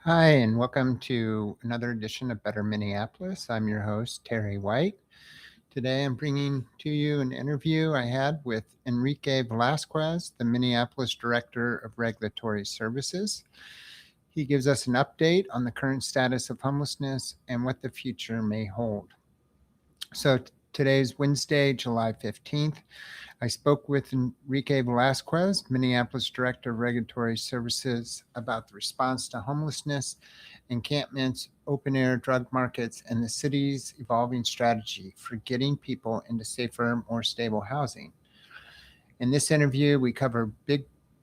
Hi, and welcome to another edition of Better Minneapolis. I'm your host, Terry White. Today I'm bringing to you an interview I had with Enrique Velazquez, the Minneapolis Director of Regulatory Services. He gives us an update on the current status of homelessness and what the future may hold. So today's Wednesday, July 15th. I spoke with Enrique Velazquez, Minneapolis Director of Regulatory Services, about the response to homelessness, encampments, open air drug markets, and the city's evolving strategy for getting people into safer, more stable housing. In this interview, we cover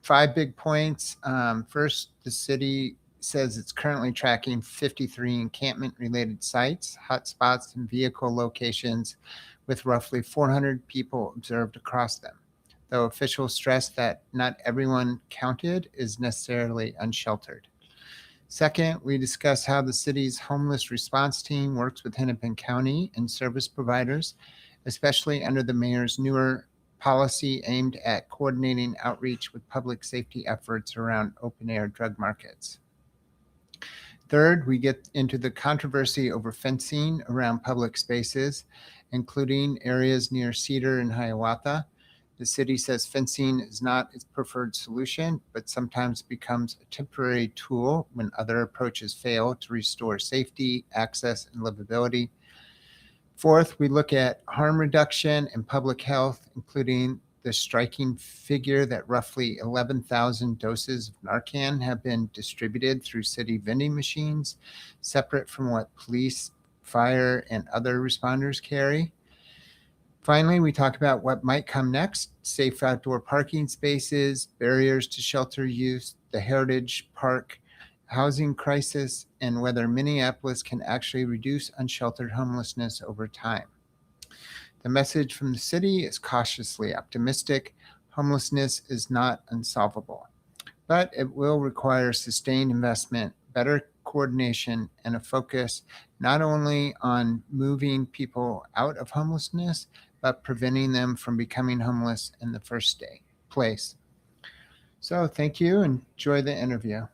five big points. First, the city says it's currently tracking 53 encampment-related sites, hotspots, and vehicle locations with roughly 400 people observed across them, though officials stress that not everyone counted is necessarily unsheltered. Second, we discuss how the city's homeless response team works with Hennepin County and service providers, especially under the mayor's newer policy aimed at coordinating outreach with public safety efforts around open air drug markets. Third, we get into the controversy over fencing around public spaces, including areas near Cedar and Hiawatha. The city says fencing is not its preferred solution, but sometimes becomes a temporary tool when other approaches fail to restore safety, access, and livability. Fourth, we look at harm reduction and public health, including the striking figure that roughly 11,000 doses of Narcan have been distributed through city vending machines, separate from what police, fire, and other responders carry. Finally, we talk about what might come next: safe outdoor parking spaces, barriers to shelter use, the Heritage Park housing crisis, and whether Minneapolis can actually reduce unsheltered homelessness over time. The message from the city is cautiously optimistic. Homelessness is not unsolvable, but it will require sustained investment, better coordination, and a focus not only on moving people out of homelessness, but preventing them from becoming homeless in the first place. So thank you and enjoy the interview.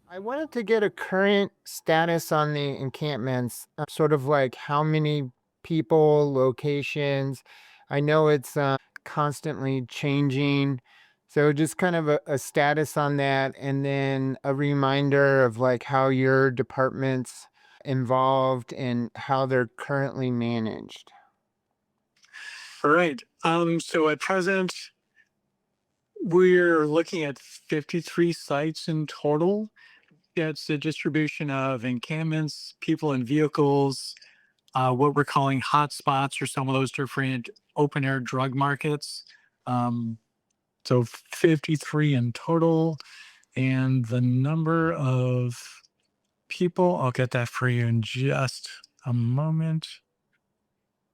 I wanted to get a current status on the encampments, sort of like how many people, locations. I know it's constantly changing. So just kind of a status on that, and then a reminder of like how your department's involved and how they're currently managed. All right. So at present, we're looking at 53 sites in total. It's a distribution of encampments, people and vehicles, what we're calling hotspots, or some of those different open air drug markets. Um, so 53 in total. And the number of people, I'll get that for you in just a moment.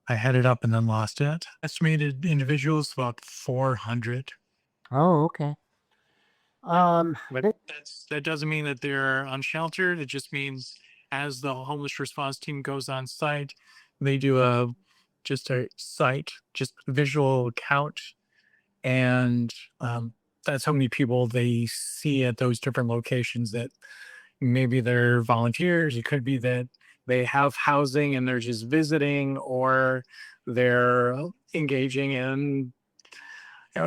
I had it up and then lost it. Estimated individuals about 400. Oh, okay. But that doesn't mean that they're unsheltered. It just means as the homeless response team goes on site, they do a site, just visual count, and that's how many people they see at those different locations. That maybe they're volunteers. It could be that they have housing and they're just visiting, or they're engaging in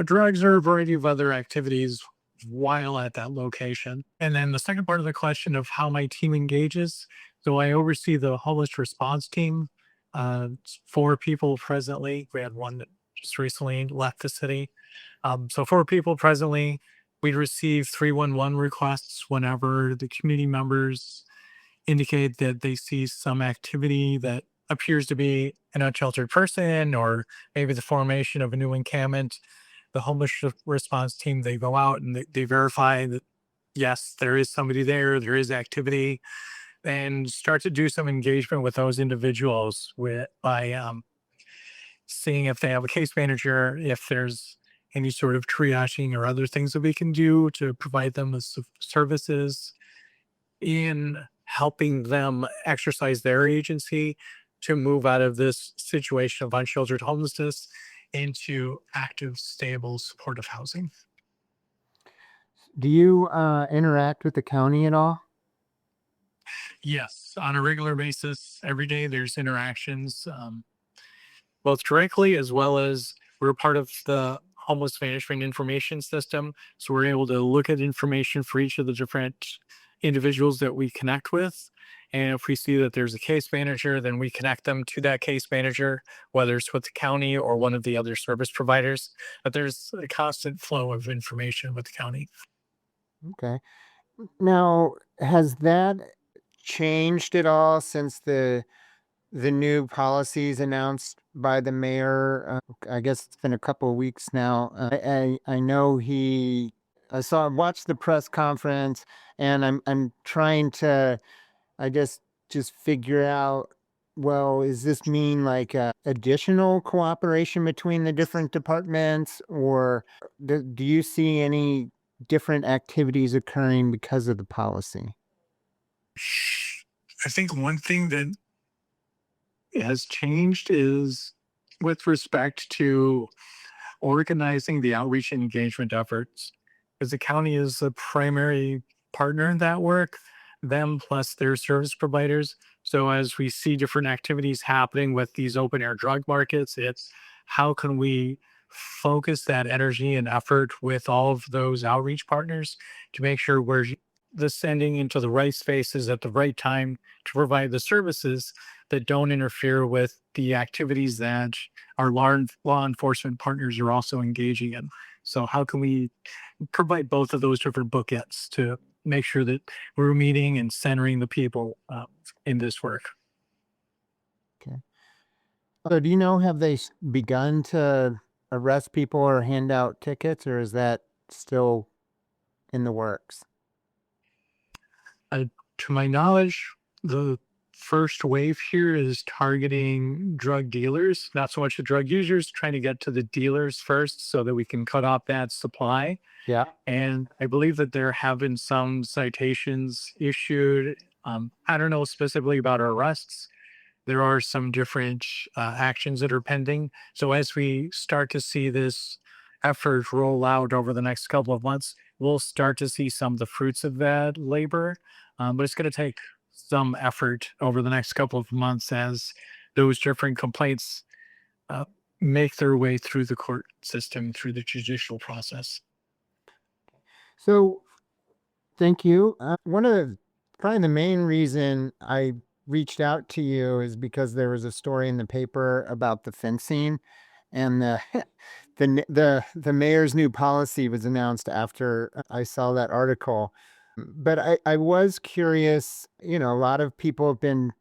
drugs or a variety of other activities while at that location. And then the second part of the question of how my team engages. So I oversee the homeless response team. It's 4 people presently. We had one that just recently left the city. So 4 people presently. We receive 311 requests whenever the community members indicate that they see some activity that appears to be an unsheltered person, or maybe the formation of a new encampment. The homeless response team, they go out and they verify that yes, there is somebody there is activity, and start to do some engagement with those individuals by seeing if they have a case manager, if there's any sort of triaging or other things that we can do to provide them with services in helping them exercise their agency to move out of this situation of unsheltered homelessness into active, stable, supportive housing. Do you interact with the county at all? Yes, on a regular basis, every day there's interactions, both directly as well as we're part of the homeless management information system. So we're able to look at information for each of the different individuals that we connect with. And if we see that there's a case manager, then we connect them to that case manager, whether it's with the county or one of the other service providers. But there's a constant flow of information with the county. Okay. Now, has that changed at all since the new policies announced by the mayor? I guess it's been a couple of weeks now. I know I watched the press conference, and I'm trying to, I guess, just figure out. Well, does this mean like additional cooperation between the different departments, or do you see any different activities occurring because of the policy? I think one thing that has changed is with respect to organizing the outreach and engagement efforts, because the county is the primary partner in that work, them plus their service providers. So as we see different activities happening with these open air drug markets, it's how can we focus that energy and effort with all of those outreach partners to make sure we're descending into the right spaces at the right time to provide the services that don't interfere with the activities that our law enforcement partners are also engaging in. So how can we provide both of those different bookends to make sure that we're meeting and centering the people in this work? Okay. So, do you know, have they begun to arrest people or hand out tickets, or is that still in the works? Uh, to my knowledge, the first wave here is targeting drug dealers, not so much the drug users, trying to get to the dealers first so that we can cut off that supply. Yeah. And I believe that there have been some citations issued. I don't know specifically about arrests. There are some different actions that are pending. So as we start to see this effort roll out over the next couple of months, we'll start to see some of the fruits of that labor. But it's going to take some effort over the next couple of months as those different complaints uh, make their way through the court system, through the judicial process. So, thank you. One of probably the main reason I reached out to you is because there was a story in the paper about the fencing, and the the mayor's new policy was announced after I saw that article. But I was curious. A lot of people have been,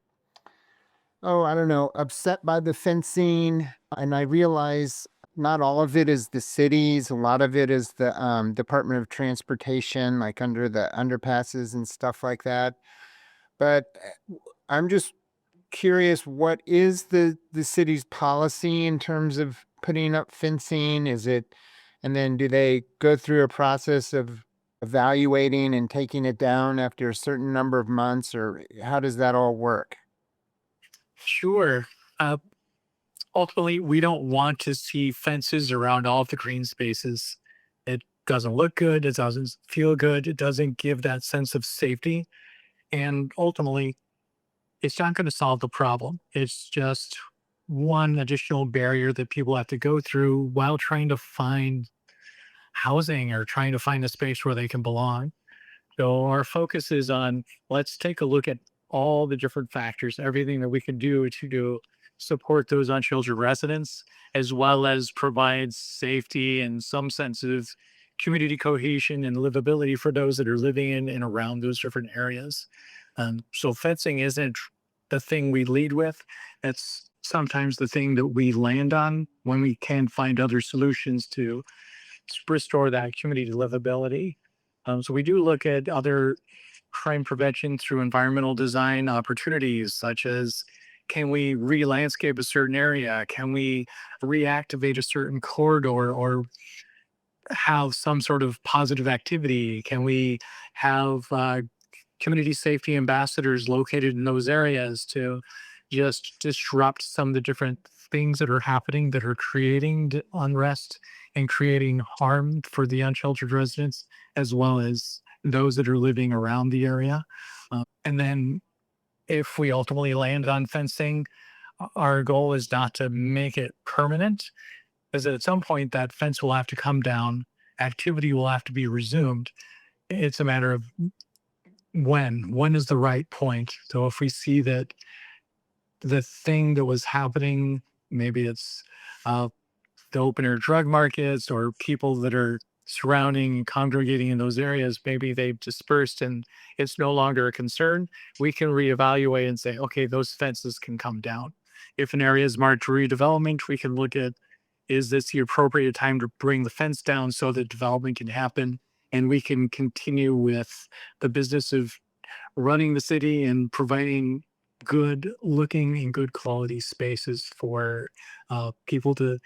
oh, I don't know, upset by the fencing. And I realize not all of it is the cities. A lot of it is the Department of Transportation, like under the underpasses and stuff like that. But I'm just curious, what is the city's policy in terms of putting up fencing? And then do they go through a process of evaluating and taking it down after a certain number of months, or how does that all work? Sure. Uh, ultimately, we don't want to see fences around all of the green spaces. It doesn't look good. It doesn't feel good. It doesn't give that sense of safety. And ultimately, it's not going to solve the problem. It's just one additional barrier that people have to go through while trying to find housing or trying to find a space where they can belong. So our focus is on let's take a look at all the different factors, everything that we can do to support those unsheltered residents, as well as provide safety and some sense of community cohesion and livability for those that are living in and around those different areas. So fencing isn't the thing we lead with. It's sometimes the thing that we land on when we can find other solutions to restore that community livability. So we do look at other crime prevention through environmental design opportunities, such as can we re-landscape a certain area? Can we reactivate a certain corridor or have some sort of positive activity? Can we have community safety ambassadors located in those areas to just disrupt some of the different things that are happening that are creating unrest and creating harm for the unsheltered residents as well as those that are living around the area. And then if we ultimately land on fencing, our goal is not to make it permanent, because at some point that fence will have to come down, activity will have to be resumed. It's a matter of when is the right point. So if we see that the thing that was happening, maybe it's uh, the open air drug markets or people that are surrounding and congregating in those areas, maybe they've dispersed and it's no longer a concern, we can reevaluate and say, okay, those fences can come down. If an area is marked redevelopment, we can look at, is this the appropriate time to bring the fence down so that development can happen and we can continue with the business of running the city and providing good looking and good quality spaces for people to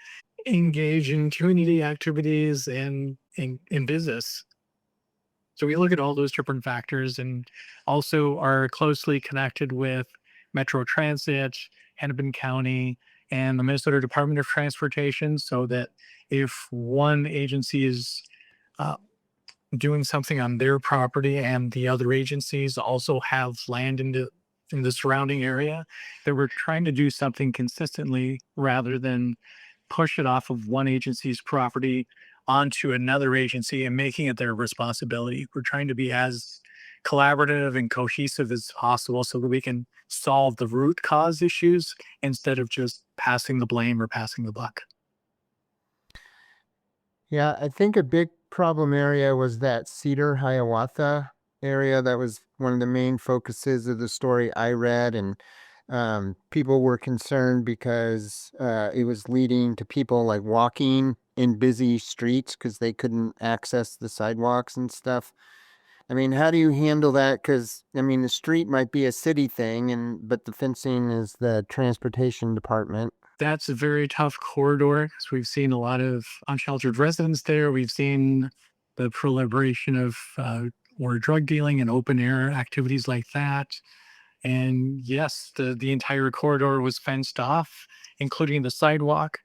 engage in community activities and in business. So we look at all those different factors and also are closely connected with Metro Transit, Hennepin County, and the Minnesota Department of Transportation, so that if one agency is uh, doing something on their property and the other agencies also have land in the surrounding area, that we're trying to do something consistently rather than push it off of one agency's property onto another agency and making it their responsibility. We're trying to be as collaborative and cohesive as possible so that we can solve the root cause issues instead of just passing the blame or passing the buck. Yeah, I think a big problem area was that Cedar Hiawatha area. That was one of the main focuses of the story I read, and people were concerned because it was leading to people like walking in busy streets because they couldn't access the sidewalks and stuff. I mean, how do you handle that? Because I mean, the street might be a city thing, and but the fencing is the transportation department. That's a very tough corridor because we've seen a lot of unsheltered residents there. We've seen the proliferation of more drug dealing and open air activities like that. And yes, the entire corridor was fenced off, including the sidewalk,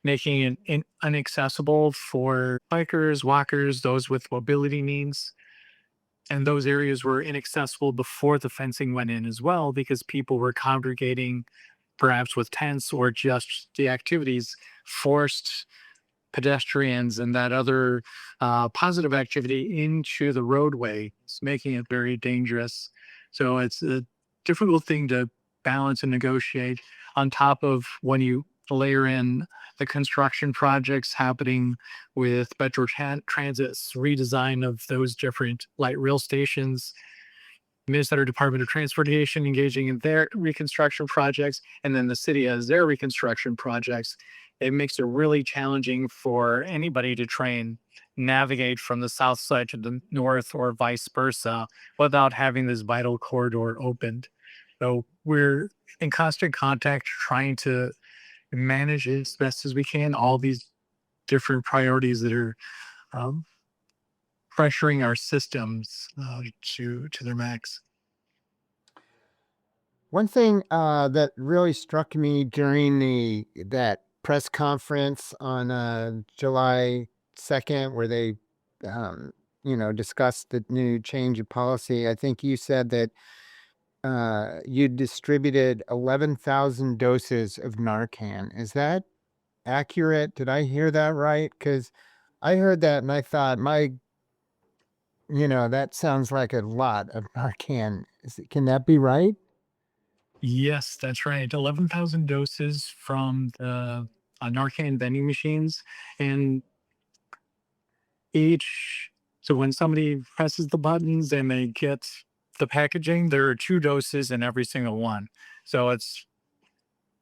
making it inaccessible for bikers, walkers, those with mobility needs. And those areas were inaccessible before the fencing went in as well, because people were congregating perhaps with tents or just the activities forced pedestrians and that other positive activity into the roadway, making it very dangerous. So it's a difficult thing to balance and negotiate on top of when you layer in the construction projects happening with Metro Transit's redesign of those different light rail stations, Minnesota Department of Transportation engaging in their reconstruction projects, and then the city has their reconstruction projects. It makes it really challenging for anybody to try and navigate from the south side to the north or vice versa without having this vital corridor opened. So we're in constant contact trying to manage as best as we can all these different priorities that are um, pressuring our systems to their max. One thing that really struck me during the that press conference on July 2nd, where they, discussed the new change of policy, I think you said that you distributed 11,000 doses of Narcan. Is that accurate? Did I hear that right? Because I heard that and I thought, that sounds like a lot of Narcan. Can that be right? Yes, that's right. 11,000 doses from the Narcan vending machines. And each, so when somebody presses the buttons and they get the packaging, there are two doses in every single one. So it's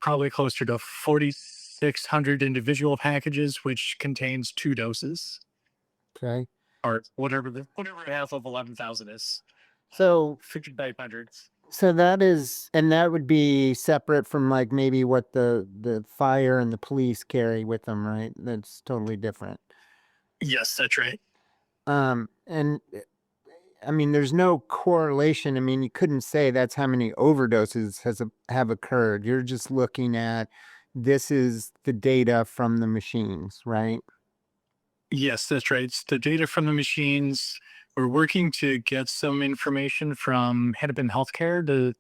probably closer to 4,600 individual packages, which contains two doses Okay. or whatever half of 11,000 is. So 5,500. So that is, and that would be separate from like maybe what the fire and the police carry with them, right? That's totally different. Yes, that's right. And I mean, there's no correlation. I mean, you couldn't say that's how many overdoses have occurred. You're just looking at this is the data from the machines, right? Yes, that's right. It's the data from the machines. We're working to get some information from Hennepin Healthcare to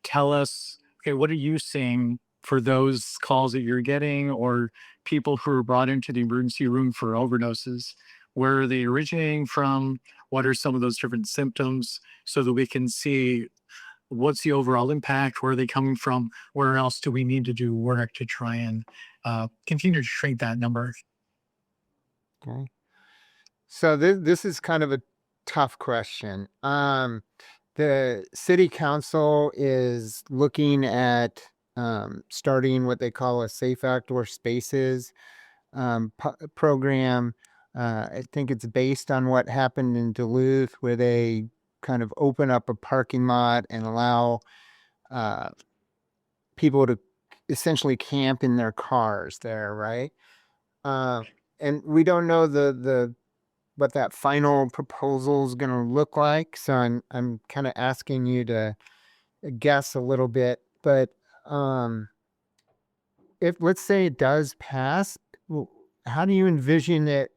tell us, okay, what are you seeing for those calls that you're getting, or people who are brought into the emergency room for overdoses? Where are they originating from? What are some of those different symptoms so that we can see what's the overall impact? Where are they coming from? Where else do we need to do work to try and continue to shrink that number? Okay. So this is kind of a tough question. The city council is looking at starting what they call a safe outdoor spaces program. I think it's based on what happened in Duluth, where they kind of open up a parking lot and allow uh, people to essentially camp in their cars there, right? Uh, and we don't know the what that final proposal is going to look like. So I'm kind of asking you to guess a little bit. But um, if let's say it does pass, how do you envision it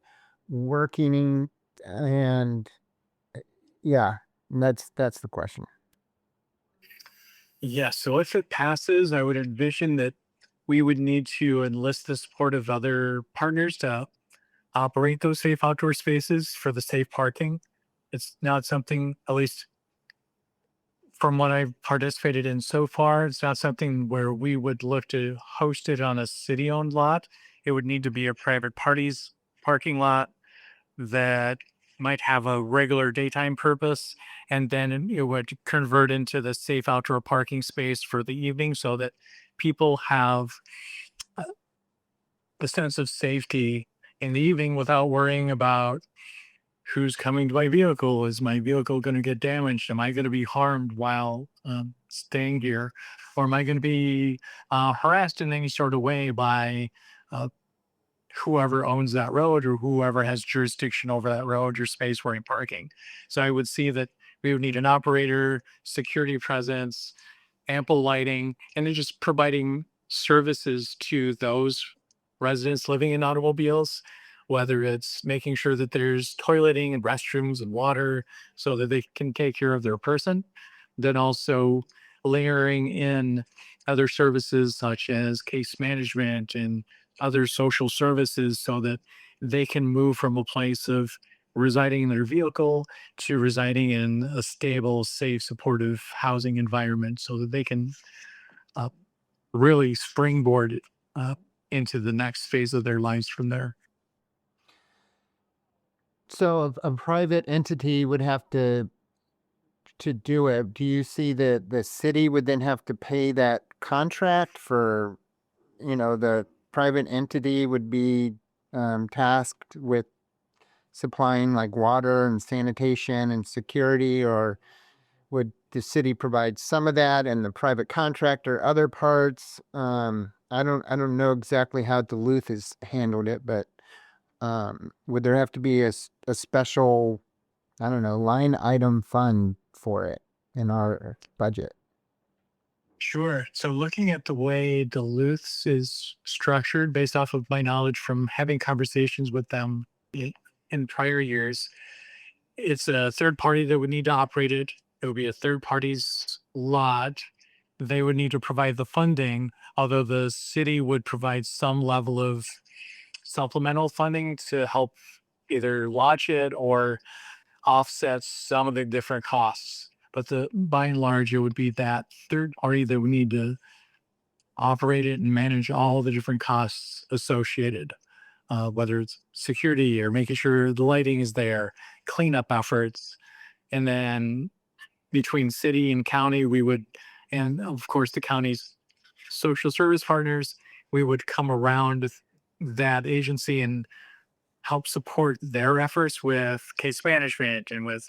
working? And yeah, that's the question. Yeah, so if it passes, I would envision that we would need to enlist the support of other partners to operate those safe outdoor spaces for the safe parking. It's not something, at least from what I've participated in so far, it's not something where we would look to host it on a city owned lot. It would need to be a private party's parking lot that might have a regular daytime purpose, and then it would convert into the safe outdoor parking space for the evening so that people have the sense of safety in the evening without worrying about who's coming to my vehicle. Is my vehicle going to get damaged? Am I going to be harmed while staying here? Or am I going to be harassed in any sort of way by uh, whoever owns that road or whoever has jurisdiction over that road or space where I'm parking? So I would see that we would need an operator, security presence, ample lighting, and then just providing services to those residents living in automobiles, whether it's making sure that there's toileting and restrooms and water so that they can take care of their person, then also layering in other services such as case management and other social services so that they can move from a place of residing in their vehicle to residing in a stable, safe, supportive housing environment so that they can uh, really springboard uh, into the next phase of their lives from there. So a private entity would have to do it. Do you see that the city would then have to pay that contract for, the private entity would be tasked with supplying like water and sanitation and security, or would the city provide some of that and the private contractor other parts? I don't know exactly how Duluth has handled it, but would there have to be a special, I don't know, line item fund for it in our budget? Sure. So, looking at the way Duluth's is structured, based off of my knowledge from having conversations with them in prior years, it's a third party that would need to operate it. It would be a third party's lot. They would need to provide the funding, although the city would provide some level of supplemental funding to help either launch it or offset some of the different costs. But the by and large, it would be that third party that would need to operate it and manage all the different costs associated, whether it's security or making sure the lighting is there, cleanup efforts, and then between city and county, we would, and of course the county's social service partners, we would come around that agency and help support their efforts with case management and with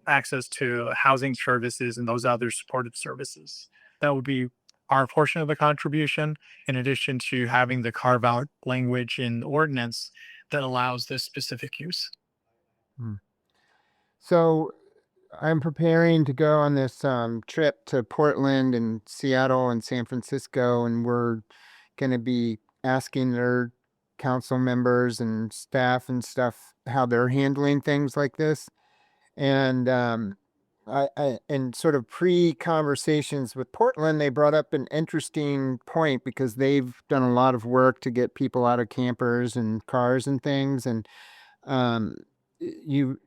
access to housing services and those other supportive services. That would be our portion of the contribution, in addition to having the carve out language in ordinance that allows this specific use. Hmm. So I'm preparing to go on this trip to Portland and Seattle and San Francisco, and we're going to be asking their council members and staff and stuff how they're handling things like this. And in sort of pre-conversations with Portland, they brought up an interesting point because they've done a lot of work to get people out of campers and cars and things. And um, you,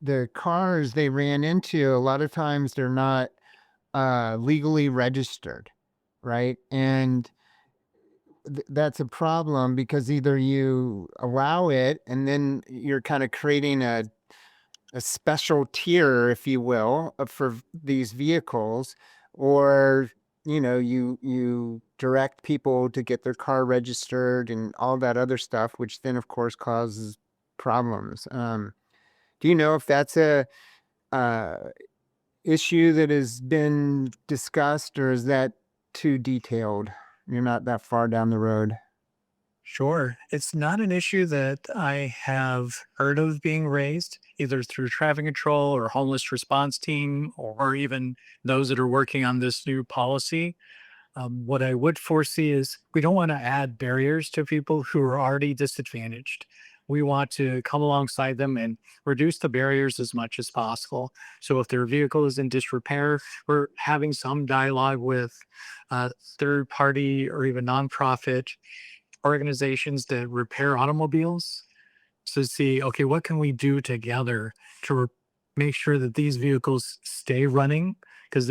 the cars they ran into, a lot of times they're not legally registered, right? And that's a problem because either you allow it and then you're kind of creating a special tier, if you will, for these vehicles, or you direct people to get their car registered and all that other stuff, which then of course causes problems. Do you know if that's a uh, issue that has been discussed, or is that too detailed? You're not that far down the road. Sure. It's not an issue that I have heard of being raised, either through traffic control or homeless response team, or even those that are working on this new policy. What I would foresee is we don't want to add barriers to people who are already disadvantaged. We want to come alongside them and reduce the barriers as much as possible. So if their vehicle is in disrepair, we're having some dialogue with third party or even nonprofit organizations that repair automobiles to see, okay, what can we do together to make sure that these vehicles stay running? Because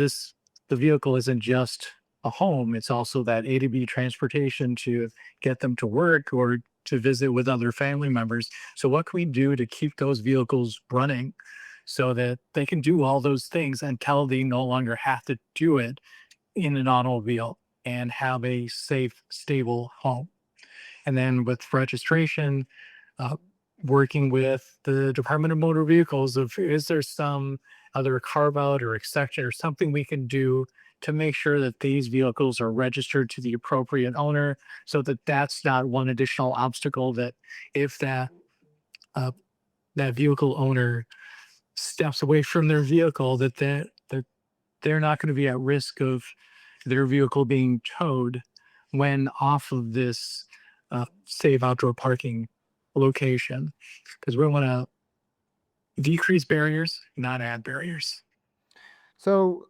the vehicle isn't just a home, it's also that A to B transportation to get them to work or to visit with other family members. So, what can we do to keep those vehicles running so that they can do all those things until they no longer have to do it in an automobile and have a safe, stable home? And then with registration, uh, working with the Department of Motor Vehicles of is there some other carve out or exception or something we can do to make sure that these vehicles are registered to the appropriate owner so that that's not one additional obstacle that if uh, that vehicle owner steps away from their vehicle that they're not going to be at risk of their vehicle being towed when off of this safe outdoor parking location because we want to decrease barriers, not add barriers. So,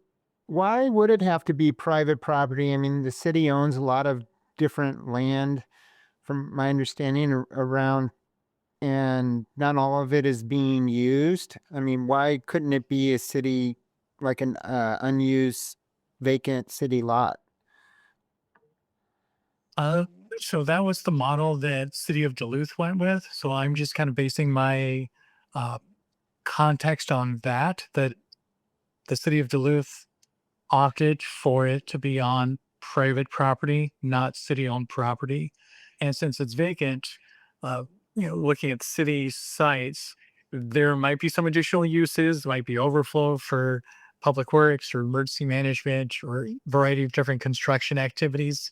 why would it have to be private property? I mean, the city owns a lot of different land, from my understanding, around, and not all of it is being used. I mean, why couldn't it be a city, like an unused, vacant city lot? Uh, so that was the model that City of Duluth went with. So I'm just kind of basing my uh, context on that. That the City of Duluth opted for it to be on private property, not city-owned property. And since it's vacant, uh, looking at city sites, there might be some additional uses, might be overflow for public works or emergency management or a variety of different construction activities.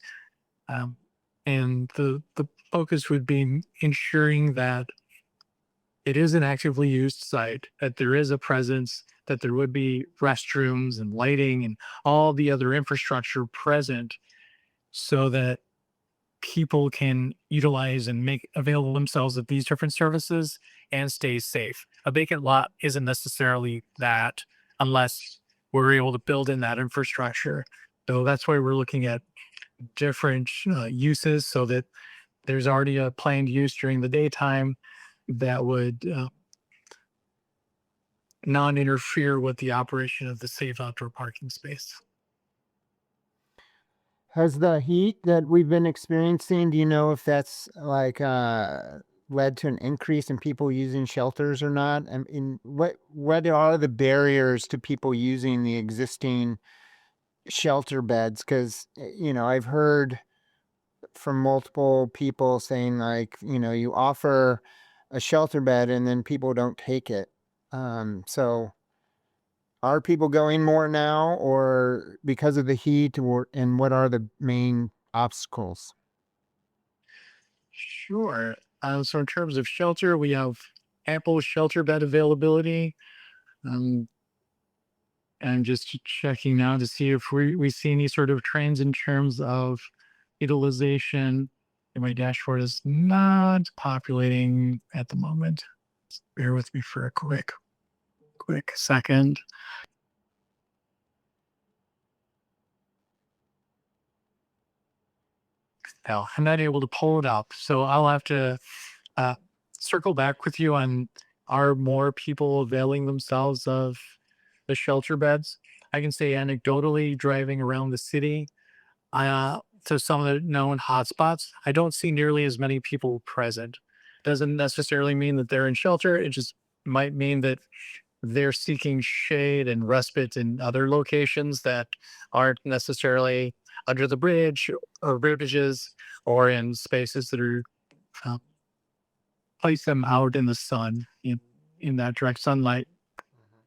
Um, and the focus would be ensuring that it is an actively used site, that there is a presence, that there would be restrooms and lighting and all the other infrastructure present so that people can utilize and make available themselves of these different services and stay safe. A vacant lot isn't necessarily that unless we're able to build in that infrastructure. So that's why we're looking at different uses so that there's already a planned use during the daytime that would non interfere with the operation of the safe outdoor parking space. Has the heat that we've been experiencing, do you know if that's like led to an increase in people using shelters or not? I mean, what are the barriers to people using the existing shelter beds? Because I've heard from multiple people saying, like, you offer a shelter bed and then people don't take it. So are people going more now, or because of the heat, and what are the main obstacles? Sure. So, in terms of shelter, we have ample shelter bed availability. Um, I'm just checking now to see if we see any sort of trends in terms of utilization. And my dashboard is not populating at the moment. Bear with me for a quick second. Now, I'm not able to pull it up, so I'll have to uh, circle back with you on, are more people availing themselves of the shelter beds? I can say anecdotally, driving around the city, to some of the known hotspots, I don't see nearly as many people present. Doesn't necessarily mean that they're in shelter. It just might mean that they're seeking shade and respite in other locations that aren't necessarily under the bridge or bridges, or in spaces that are uh, place them out in the sun, in that direct sunlight,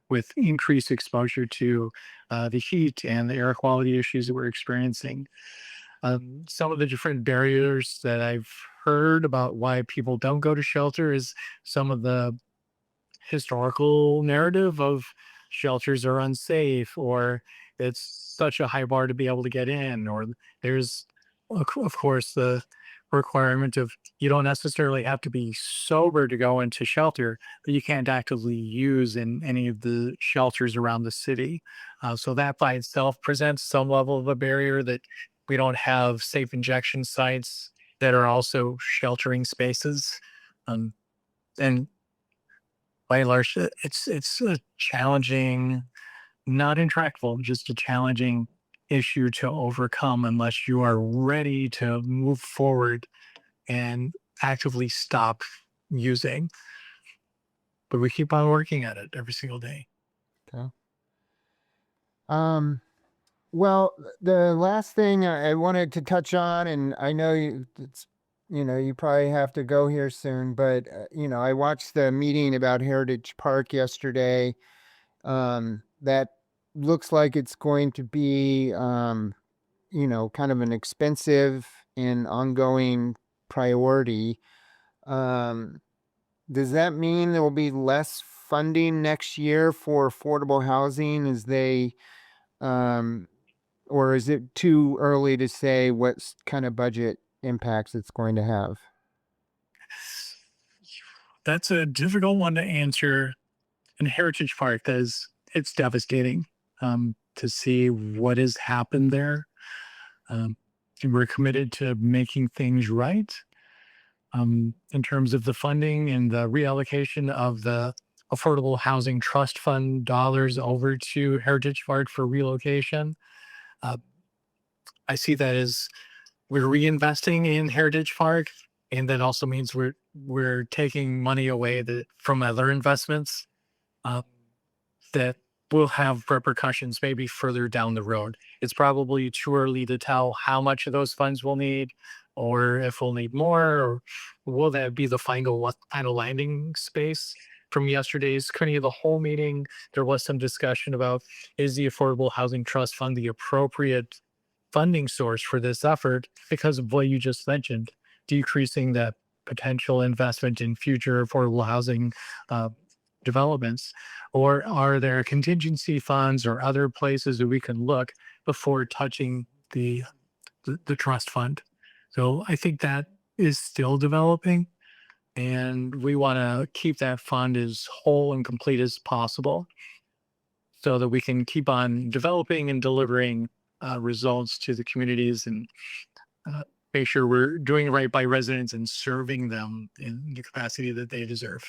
with increased exposure to the heat and the air quality issues that we're experiencing. Some of the different barriers that I've heard about why people don't go to shelter is some of the historical narrative of shelters are unsafe, or it's such a high bar to be able to get in, or there's of course the requirement of, you don't necessarily have to be sober to go into shelter, but you can't actively use in any of the shelters around the city. So that by itself presents some level of a barrier, that we don't have safe injection sites that are also sheltering spaces. Um, and by and large, it's a challenging, not intractable, just a challenging issue to overcome unless you are ready to move forward and actively stop using. But we keep on working at it every single day. Okay. Well, the last thing I wanted to touch on, and I know you probably have to go here soon, but I watched the meeting about Heritage Park yesterday. That looks like it's going to be, kind of an expensive and ongoing priority. Um, does that mean there will be less funding next year for affordable housing as they, um, or is it too early to say what kind of budget impacts it's going to have? That's a difficult one to answer. In Heritage Park, it's devastating to see what has happened there. And we're committed to making things right, in terms of the funding and the reallocation of the Affordable Housing Trust Fund dollars over to Heritage Park for relocation. Uh, I see that as we're reinvesting in Heritage Park, and that also means we're taking money away from other investments uh, that will have repercussions maybe further down the road. It's probably too early to tell how much of those funds we'll need, or if we'll need more, or will that be the final landing space. From yesterday's committee of the whole meeting, there was some discussion about, is the Affordable Housing Trust Fund the appropriate funding source for this effort, because of what you just mentioned, decreasing that potential investment in future affordable housing uh, developments, or are there contingency funds or other places that we can look before touching the trust fund? So I think that is still developing, and we want to keep that fund as whole and complete as possible, so that we can keep on developing and delivering results to the communities, and uh, make sure we're doing right by residents and serving them in the capacity that they deserve.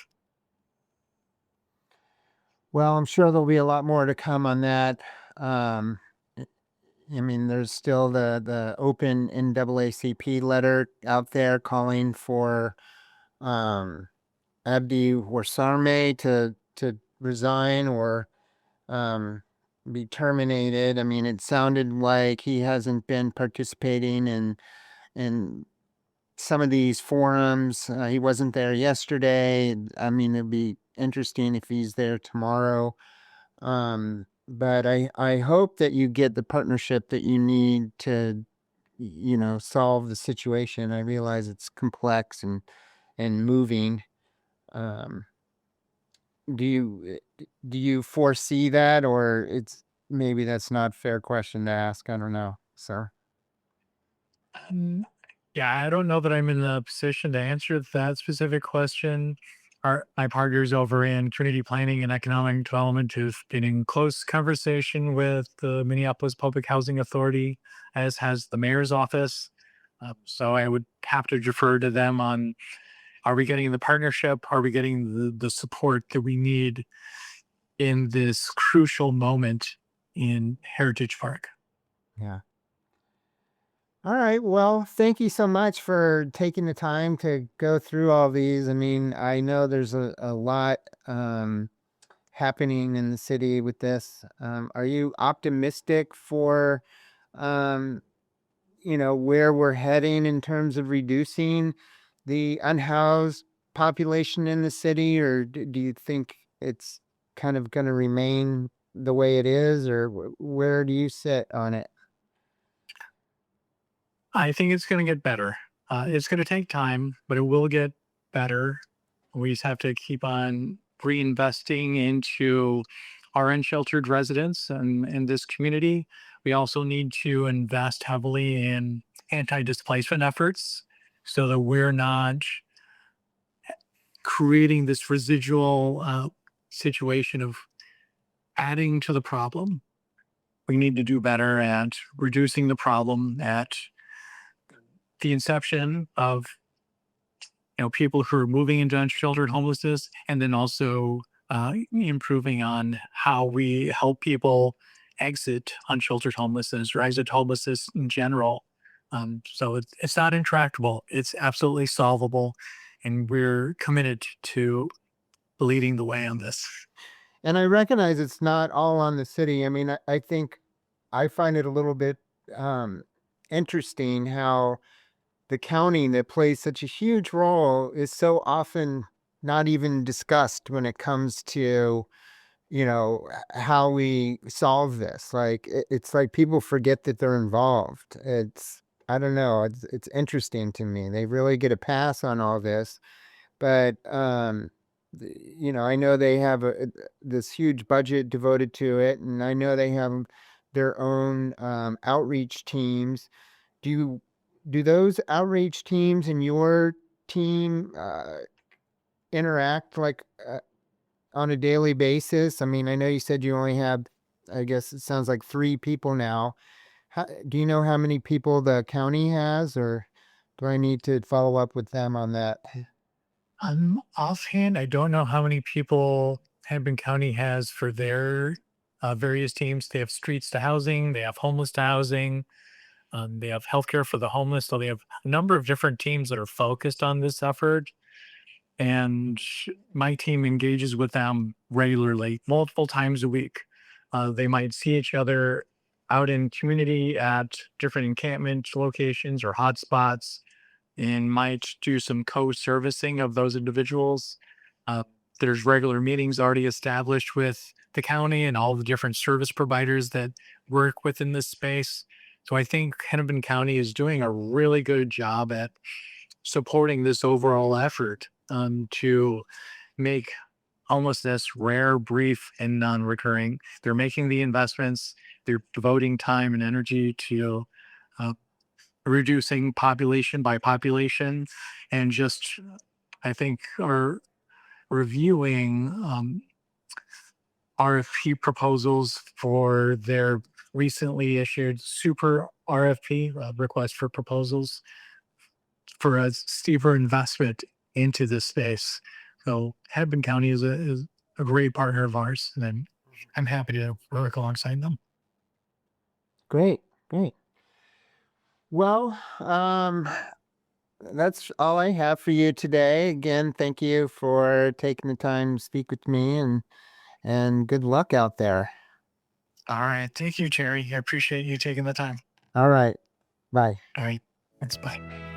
Well, I'm sure there'll be a lot more to come on that. Um, I I mean, there's still the open NAACP letter out there calling for um, Abdi Warsame to resign or um, be terminated. I mean, it sounded like he hasn't been participating in some of these forums. He wasn't there yesterday. I mean, it'd be interesting if he's there tomorrow. But I hope that you get the partnership that you need to, solve the situation. I realize it's complex and moving. Um, do you foresee that, or it's maybe that's not a fair question to ask? I don't know, sir. Um, yeah, I don't know that I'm in the position to answer that specific question. My partners over in community planning and economic development have been in close conversation with the Minneapolis Public Housing Authority, as has the mayor's office. So I would have to defer to them on, are we getting the partnership? Are we getting the support that we need in this crucial moment in Heritage Park? Yeah. All right. Well, thank you so much for taking the time to go through all these. I mean, I know there's a lot happening in the city with this. Are you optimistic for, um, where we're heading in terms of reducing the unhoused population in the city, or do you think it's kind of going to remain the way it is, or where do you sit on it? I think it's going to get better. It's going to take time, but it will get better. We just have to keep on reinvesting into our unsheltered residents and in this community. We also need to invest heavily in anti displacement efforts so that we're not creating this residual situation of adding to the problem. We need to do better at reducing the problem at the inception of people who are moving into unsheltered homelessness, and then also improving on how we help people exit unsheltered homelessness or exit homelessness in general. So it's not intractable, it's absolutely solvable, and we're committed to leading the way on this. And I recognize it's not all on the city. I mean, I think I find it a little bit um, interesting how the county that plays such a huge role is so often not even discussed when it comes to, how we solve this. Like, it's like people forget that they're involved. I don't know. It's interesting to me. They really get a pass on all this, but I know they have this huge budget devoted to it, and I know they have their own outreach teams. Do those outreach teams and your team interact like on a daily basis? I mean, I know you said you only have, I guess it sounds like 3 people now. Do you know how many people the county has, or do I need to follow up with them on that? Offhand, I don't know how many people Hennepin County has for their various teams. They have streets to housing, they have homeless to housing, they have healthcare for the homeless. So they have a number of different teams that are focused on this effort. And my team engages with them regularly, multiple times a week. They might see each other out in community at different encampment locations or hotspots, and might do some co-servicing of those individuals. Uh, there's regular meetings already established with the county and all the different service providers that work within this space. So I think Hennepin County is doing a really good job at supporting this overall effort to make homelessness rare, brief, and non-recurring. They're making the investments. They're devoting time and energy to uh, reducing population by population, and just I think are reviewing RFP proposals for their recently issued super RFP, request for proposals, for a steeper investment into this space. So Hennepin County is a great partner of ours, and I'm happy to work alongside them. Great, great. Well, that's all I have for you today. Again, thank you for taking the time to speak with me, and good luck out there. All right. Thank you, Jerry. I appreciate you taking the time. All right. Bye. All right. Thanks. Bye.